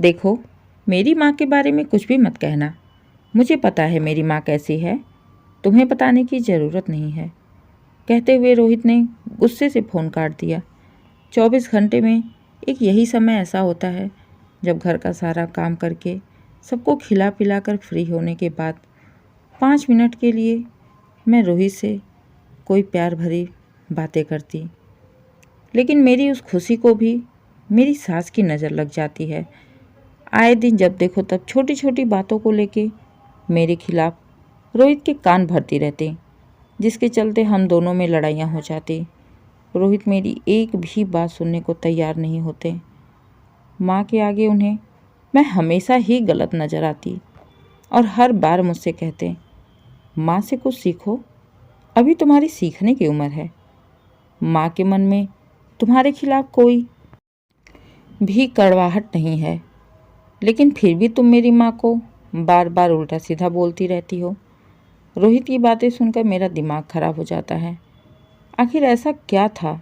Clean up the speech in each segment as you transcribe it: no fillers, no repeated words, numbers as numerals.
देखो, मेरी माँ के बारे में कुछ भी मत कहना। मुझे पता है मेरी माँ कैसी है, तुम्हें बताने की ज़रूरत नहीं है। कहते हुए रोहित ने गुस्से से फ़ोन काट दिया। 24 घंटे में एक यही समय ऐसा होता है जब घर का सारा काम करके सबको खिला पिला कर फ्री होने के बाद 5 मिनट के लिए मैं रोहित से कोई प्यार भरी बातें करती। लेकिन मेरी उस खुशी को भी मेरी सास की नज़र लग जाती है। आए दिन जब देखो तब छोटी छोटी बातों को लेके मेरे खिलाफ रोहित के कान भरती रहती, जिसके चलते हम दोनों में लड़ाइयाँ हो जाती। रोहित मेरी एक भी बात सुनने को तैयार नहीं होते। माँ के आगे उन्हें मैं हमेशा ही गलत नज़र आती और हर बार मुझसे कहते, माँ से कुछ सीखो, अभी तुम्हारी सीखने की उम्र है। माँ के मन में तुम्हारे खिलाफ कोई भी कड़वाहट नहीं है, लेकिन फिर भी तुम मेरी माँ को बार बार उल्टा सीधा बोलती रहती हो। रोहित की बातें सुनकर मेरा दिमाग खराब हो जाता है। आखिर ऐसा क्या था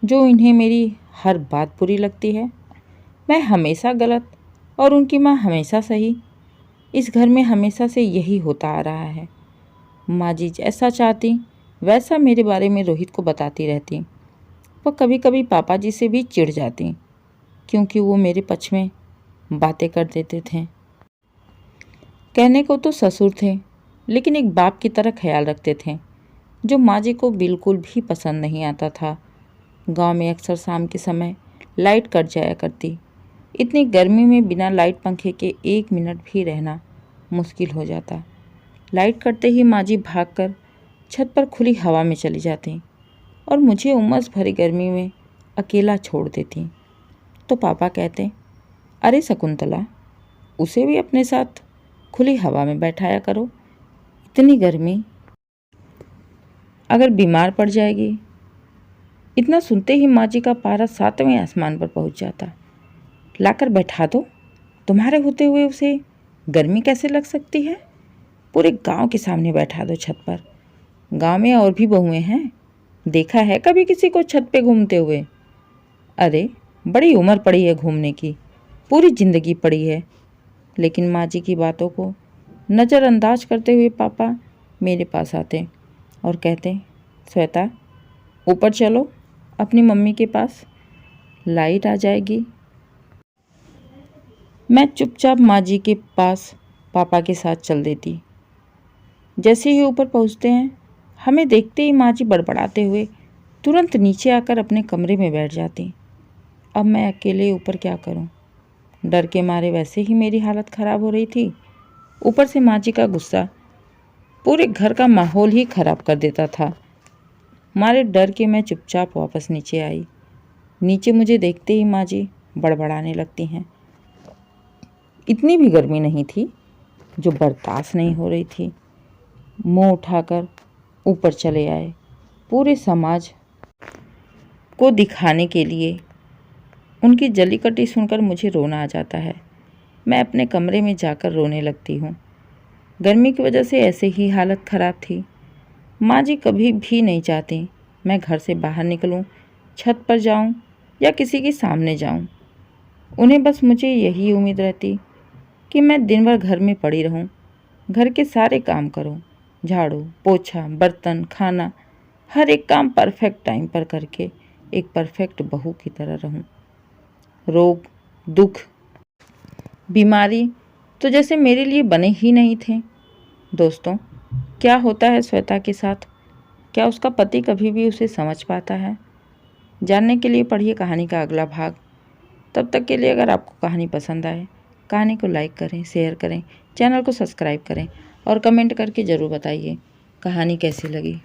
जो इन्हें मेरी हर बात बुरी लगती है? मैं हमेशा गलत और उनकी माँ हमेशा सही। इस घर में हमेशा से यही होता आ रहा है। माँ जी जैसा चाहती वैसा मेरे बारे में रोहित को बताती रहती। वो कभी कभी पापा जी से भी चिढ़ जाती, क्योंकि वो मेरे पक्ष में बातें कर देते थे। कहने को तो ससुर थे, लेकिन एक बाप की तरह ख्याल रखते थे, जो माँ जी को बिल्कुल भी पसंद नहीं आता था। गांव में अक्सर शाम के समय लाइट कट जाया करती। इतनी गर्मी में बिना लाइट पंखे के 1 मिनट भी रहना मुश्किल हो जाता। लाइट कटते ही माँ जी भागकर छत पर खुली हवा में चली जाती और मुझे उमस भरी गर्मी में अकेला छोड़ देती। तो पापा कहते, अरे शकुंतला, उसे भी अपने साथ खुली हवा में बैठाया करो, इतनी गर्मी, अगर बीमार पड़ जाएगी। इतना सुनते ही माँ जी का पारा 7वें आसमान पर पहुँच जाता। लाकर बैठा दो, तुम्हारे होते हुए उसे गर्मी कैसे लग सकती है? पूरे गांव के सामने बैठा दो छत पर। गांव में और भी बहुएं हैं, देखा है कभी किसी को छत पे घूमते हुए? अरे बड़ी उम्र पड़ी है घूमने की, पूरी ज़िंदगी पड़ी है। लेकिन माँ जी की बातों को नज़रअंदाज करते हुए पापा मेरे पास आते और कहते, श्वेता ऊपर चलो अपनी मम्मी के पास, लाइट आ जाएगी। मैं चुपचाप माँ जी के पास पापा के साथ चल देती। जैसे ही ऊपर पहुँचते हैं, हमें देखते ही माँ जी बड़बड़ाते हुए तुरंत नीचे आकर अपने कमरे में बैठ जाती। अब मैं अकेले ऊपर क्या करूं? डर के मारे वैसे ही मेरी हालत ख़राब हो रही थी, ऊपर से माँ जी का गुस्सा पूरे घर का माहौल ही ख़राब कर देता था। मारे डर के मैं चुपचाप वापस नीचे आई। नीचे मुझे देखते ही माँ जी बड़बड़ाने लगती हैं। इतनी भी गर्मी नहीं थी जो बर्दाश्त नहीं हो रही थी। मुंह उठाकर ऊपर चले आए, पूरे समाज को दिखाने के लिए। उनकी जली कटी सुनकर मुझे रोना आ जाता है। मैं अपने कमरे में जाकर रोने लगती हूँ। गर्मी की वजह से ऐसे ही हालत ख़राब थी। माँ जी कभी भी नहीं चाहती मैं घर से बाहर निकलूं, छत पर जाऊं या किसी के सामने जाऊं। उन्हें बस मुझे यही उम्मीद रहती कि मैं दिन भर घर में पड़ी रहूं, घर के सारे काम करूं, झाड़ू पोछा बर्तन खाना, हर एक काम परफेक्ट टाइम पर करके एक परफेक्ट बहू की तरह रहूं। रोग दुख बीमारी तो जैसे मेरे लिए बने ही नहीं थे। दोस्तों, क्या होता है श्वेता के साथ? क्या उसका पति कभी भी उसे समझ पाता है? जानने के लिए पढ़िए कहानी का अगला भाग। तब तक के लिए अगर आपको कहानी पसंद आए, कहानी को लाइक करें, शेयर करें, चैनल को सब्सक्राइब करें और कमेंट करके ज़रूर बताइए कहानी कैसी लगी।